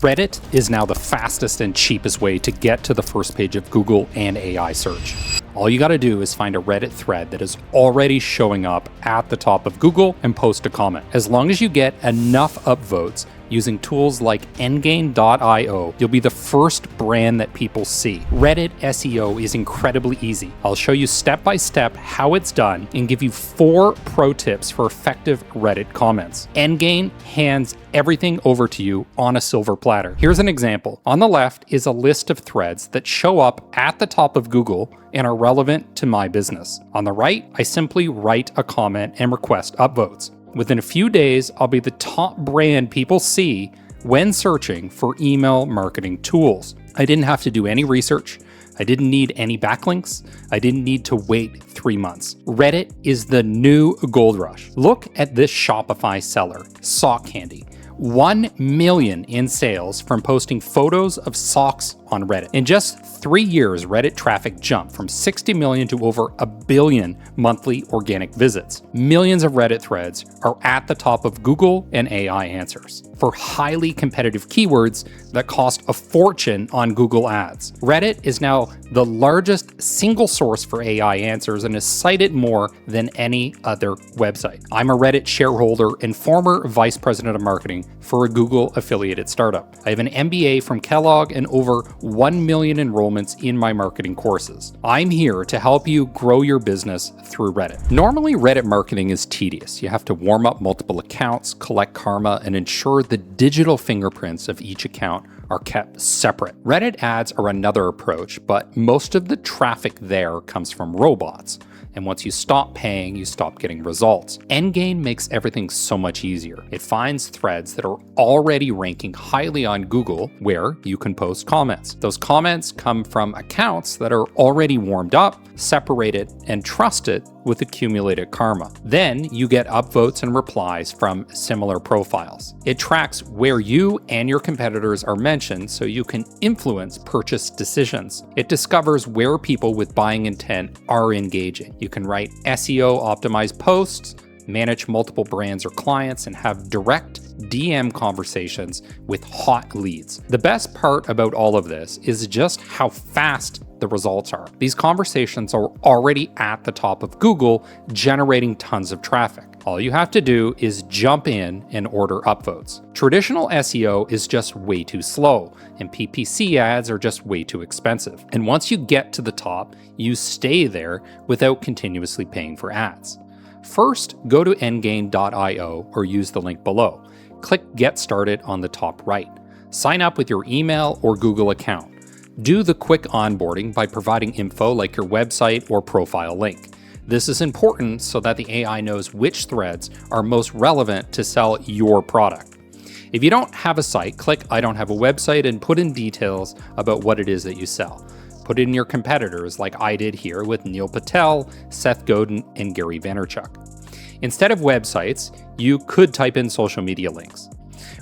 Reddit is now the fastest and cheapest way to get to the first page of Google and AI search. All you gotta do is find a Reddit thread that is already showing up at the top of Google and post a comment. As long as you get enough upvotes using tools like Engain.io, you'll be the first brand that people see. Reddit SEO is incredibly easy. I'll show you step by step how it's done and give you 4 pro tips for effective Reddit comments. Endgame hands everything over to you on a silver platter. Here's an example. On the left is a list of threads that show up at the top of Google and are relevant to my business. On the right, I simply write a comment and request upvotes. Within a few days, I'll be the top brand people see when searching for email marketing tools. I didn't have to do any research. I didn't need any backlinks. I didn't need to wait 3 months. Reddit is the new gold rush. Look at this Shopify seller, Sock Candy. 1 million in sales from posting photos of socks on Reddit. In just 3 years, Reddit traffic jumped from 60 million to over 1 billion monthly organic visits. Millions of Reddit threads are at the top of Google and AI answers for highly competitive keywords that cost a fortune on Google Ads. Reddit is now the largest single source for AI answers and is cited more than any other website. I'm a Reddit shareholder and former vice president of marketing for a Google affiliated startup. I have an MBA from Kellogg and over 1 million enrollments in my marketing courses. I'm here to help you grow your business through Reddit. Normally, Reddit marketing is tedious. You have to warm up multiple accounts, collect karma, and ensure the digital fingerprints of each account are kept separate. Reddit ads are another approach, but most of the traffic there comes from robots. And once you stop paying, you stop getting results. Endgame makes everything so much easier. It finds threads that are already ranking highly on Google where you can post comments. Those comments come from accounts that are already warmed up, separated, and trusted with accumulated karma. Then you get upvotes and replies from similar profiles. It tracks where you and your competitors are mentioned so you can influence purchase decisions. It discovers where people with buying intent are engaging. You can write SEO optimized posts, manage multiple brands or clients, and have direct DM conversations with hot leads. The best part about all of this is just how fast the results are. These conversations are already at the top of Google, generating tons of traffic. All you have to do is jump in and order upvotes. Traditional SEO is just way too slow, and PPC ads are just way too expensive. And once you get to the top, you stay there without continuously paying for ads. First, go to Engain.io or use the link below. Click Get Started on the top right. Sign up with your email or Google account. Do the quick onboarding by providing info like your website or profile link. This is important so that the AI knows which threads are most relevant to sell your product. If you don't have a site, click I don't have a website and put in details about what it is that you sell. Put in your competitors like I did here with Neil Patel, Seth Godin, and Gary Vaynerchuk. Instead of websites, you could type in social media links.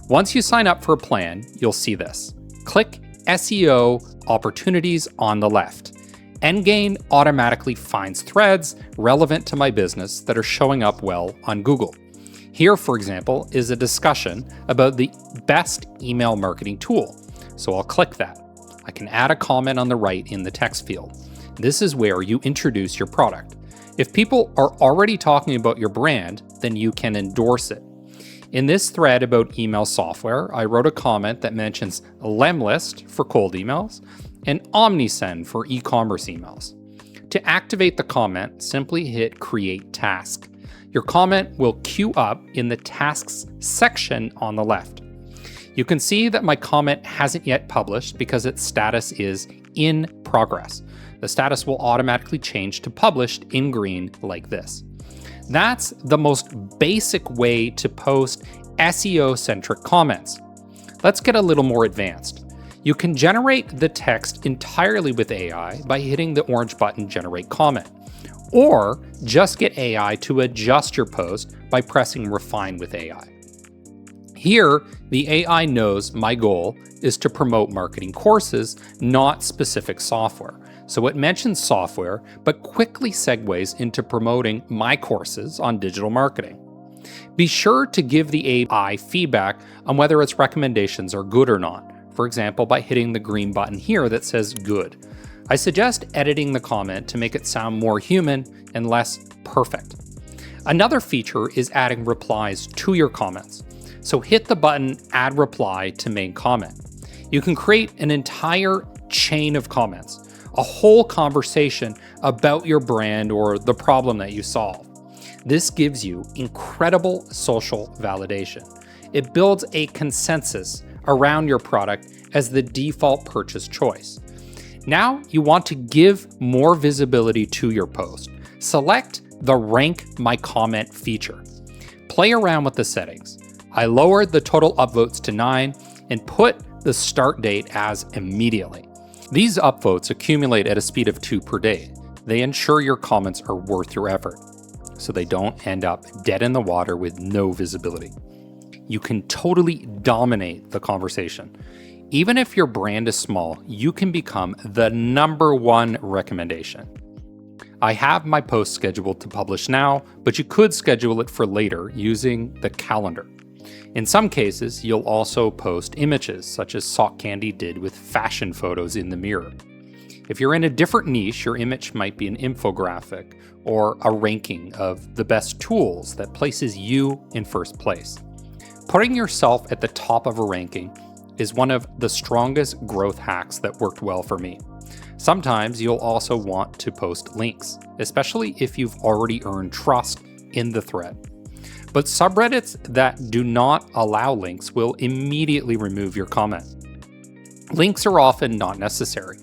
Once you sign up for a plan, you'll see this. Click SEO opportunities on the left. Endgame automatically finds threads relevant to my business that are showing up well on Google. Here, for example, is a discussion about the best email marketing tool. So I'll click that. I can add a comment on the right in the text field. This is where you introduce your product. If people are already talking about your brand, then you can endorse it. In this thread about email software, I wrote a comment that mentions Lemlist for cold emails and Omnisend for e-commerce emails. To activate the comment, simply hit Create Task. Your comment will queue up in the Tasks section on the left. You can see that my comment hasn't yet published because its status is in progress. The status will automatically change to published in green like this. That's the most basic way to post SEO-centric comments. Let's get a little more advanced. You can generate the text entirely with AI by hitting the orange button Generate Comment, or just get AI to adjust your post by pressing Refine with AI. Here, the AI knows my goal is to promote marketing courses, not specific software. So it mentions software, but quickly segues into promoting my courses on digital marketing. Be sure to give the AI feedback on whether its recommendations are good or not, for example, by hitting the green button here that says good. I suggest editing the comment to make it sound more human and less perfect. Another feature is adding replies to your comments. So hit the button Add Reply to Main Comment. You can create an entire chain of comments, a whole conversation about your brand or the problem that you solve. This gives you incredible social validation. It builds a consensus around your product as the default purchase choice. Now you want to give more visibility to your post. Select the Rank My Comment feature. Play around with the settings. I lowered the total upvotes to 9 and put the start date as immediately. These upvotes accumulate at a speed of 2 per day. They ensure your comments are worth your effort, so they don't end up dead in the water with no visibility. You can totally dominate the conversation. Even if your brand is small, you can become the #1 recommendation. I have my post scheduled to publish now, but you could schedule it for later using the calendar. In some cases, you'll also post images, such as Sock Candy did with fashion photos in the mirror. If you're in a different niche, your image might be an infographic or a ranking of the best tools that places you in first place. Putting yourself at the top of a ranking is one of the strongest growth hacks that worked well for me. Sometimes you'll also want to post links, especially if you've already earned trust in the thread. But subreddits that do not allow links will immediately remove your comment. Links are often not necessary.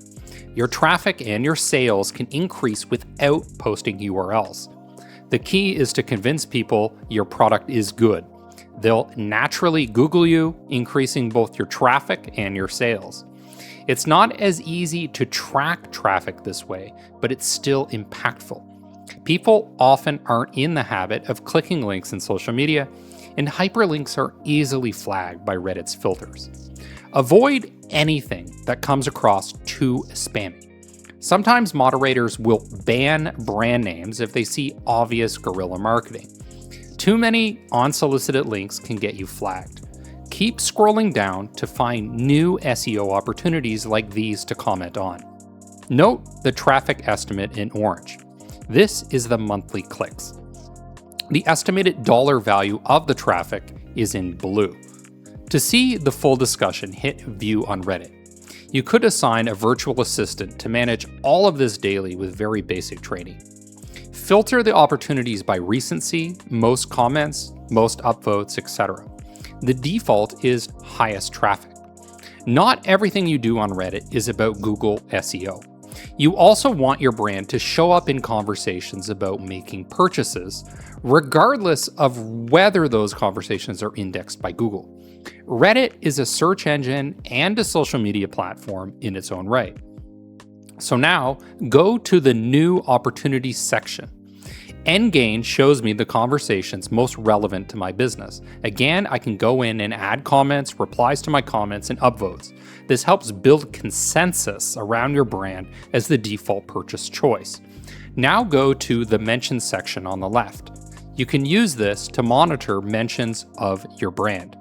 Your traffic and your sales can increase without posting URLs. The key is to convince people your product is good. They'll naturally Google you, increasing both your traffic and your sales. It's not as easy to track traffic this way, but it's still impactful. People often aren't in the habit of clicking links in social media, and hyperlinks are easily flagged by Reddit's filters. Avoid anything that comes across too spammy. Sometimes moderators will ban brand names if they see obvious guerrilla marketing. Too many unsolicited links can get you flagged. Keep scrolling down to find new SEO opportunities like these to comment on. Note the traffic estimate in orange. This is the monthly clicks. The estimated dollar value of the traffic is in blue. To see the full discussion, hit View on Reddit. You could assign a virtual assistant to manage all of this daily with very basic training. Filter the opportunities by recency, most comments, most upvotes, etc. The default is highest traffic. Not everything you do on Reddit is about Google SEO. You also want your brand to show up in conversations about making purchases, regardless of whether those conversations are indexed by Google. Reddit is a search engine and a social media platform in its own right. So now, go to the new opportunities section. Engain shows me the conversations most relevant to my business. Again, I can go in and add comments, replies to my comments, and upvotes. This helps build consensus around your brand as the default purchase choice. Now go to the mentions section on the left. You can use this to monitor mentions of your brand.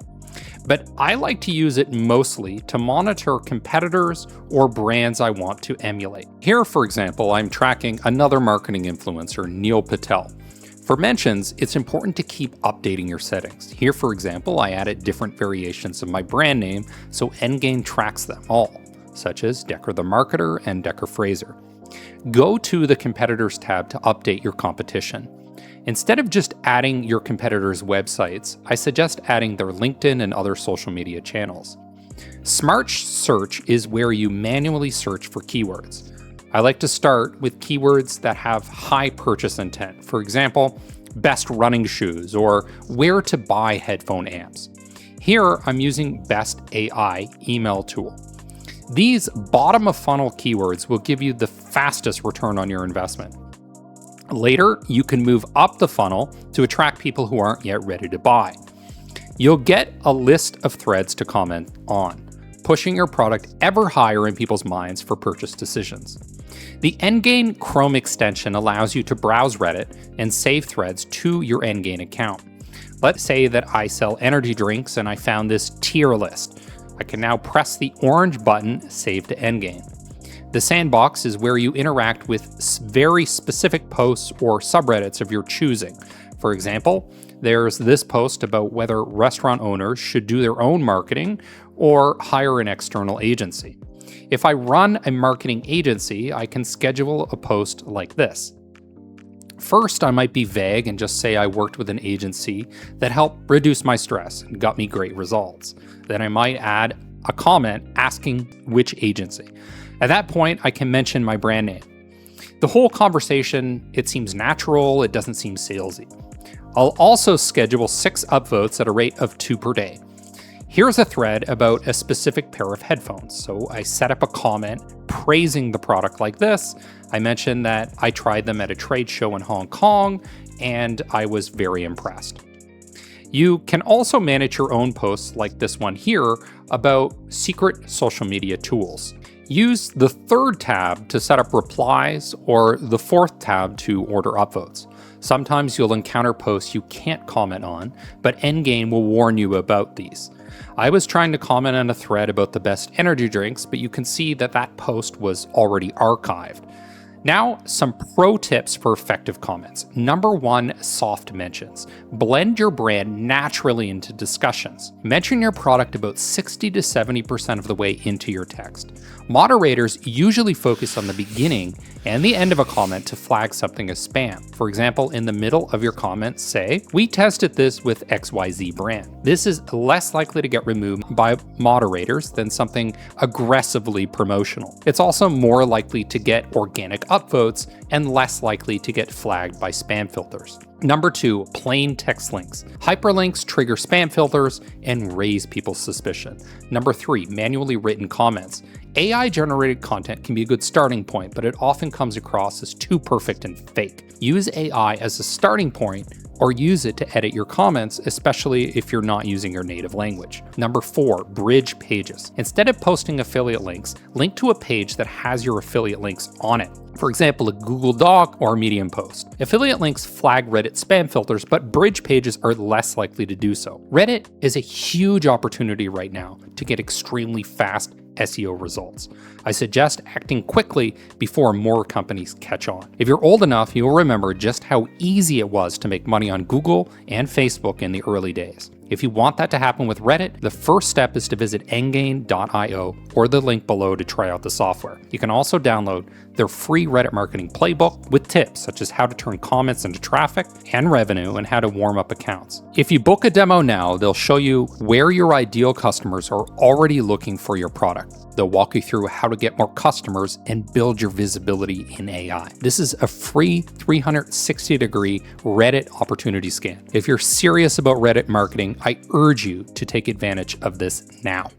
But I like to use it mostly to monitor competitors or brands I want to emulate. Here, for example, I'm tracking another marketing influencer, Neil Patel. For mentions, it's important to keep updating your settings. Here, for example, I added different variations of my brand name so Endgame tracks them all, such as Decker the Marketer and Decker Fraser. Go to the Competitors tab to update your competition. Instead of just adding your competitors' websites, I suggest adding their LinkedIn and other social media channels. Smart search is where you manually search for keywords. I like to start with keywords that have high purchase intent. For example, best running shoes or where to buy headphone amps. Here, I'm using Best AI email tool. These bottom of funnel keywords will give you the fastest return on your investment. Later, you can move up the funnel to attract people who aren't yet ready to buy. You'll get a list of threads to comment on, pushing your product ever higher in people's minds for purchase decisions. The Engain Chrome extension allows you to browse Reddit and save threads to your Engain account. Let's say that I sell energy drinks and I found this tier list. I can now press the orange button, Save to Endgame. The sandbox is where you interact with very specific posts or subreddits of your choosing. For example, there's this post about whether restaurant owners should do their own marketing or hire an external agency. If I run a marketing agency, I can schedule a post like this. First, I might be vague and just say I worked with an agency that helped reduce my stress and got me great results. Then I might add a comment asking which agency. At that point, I can mention my brand name. The whole conversation, it seems natural, it doesn't seem salesy. I'll also schedule 6 upvotes at a rate of 2 per day. Here's a thread about a specific pair of headphones. So I set up a comment praising the product like this. I mentioned that I tried them at a trade show in Hong Kong and I was very impressed. You can also manage your own posts like this one here about secret social media tools. Use the 3rd tab to set up replies or the 4th tab to order upvotes. Sometimes you'll encounter posts you can't comment on, but Engain will warn you about these. I was trying to comment on a thread about the best energy drinks, but you can see that that post was already archived. Now, some pro tips for effective comments. Number 1, soft mentions. Blend your brand naturally into discussions. Mention your product about 60 to 70% of the way into your text. Moderators usually focus on the beginning and the end of a comment to flag something as spam. For example, in the middle of your comment, say, "We tested this with XYZ brand." This is less likely to get removed by moderators than something aggressively promotional. It's also more likely to get organic upvotes and less likely to get flagged by spam filters. Number 2, plain text links. Hyperlinks trigger spam filters and raise people's suspicion. Number 3, manually written comments. AI-generated content can be a good starting point, but it often comes across as too perfect and fake. Use AI as a starting point or use it to edit your comments, especially if you're not using your native language. Number 4, bridge pages. Instead of posting affiliate links, link to a page that has your affiliate links on it. For example, a Google Doc or a Medium post. Affiliate links flag Reddit spam filters, but bridge pages are less likely to do so. Reddit is a huge opportunity right now to get extremely fast SEO results. I suggest acting quickly before more companies catch on. If you're old enough, you'll remember just how easy it was to make money on Google and Facebook in the early days. If you want that to happen with Reddit, the first step is to visit engain.io or the link below to try out the software. You can also download their free Reddit marketing playbook with tips such as how to turn comments into traffic and revenue and how to warm up accounts. If you book a demo now, they'll show you where your ideal customers are already looking for your product. They'll walk you through how to get more customers and build your visibility in AI. This is a free 360-degree Reddit opportunity scan. If you're serious about Reddit marketing, I urge you to take advantage of this now.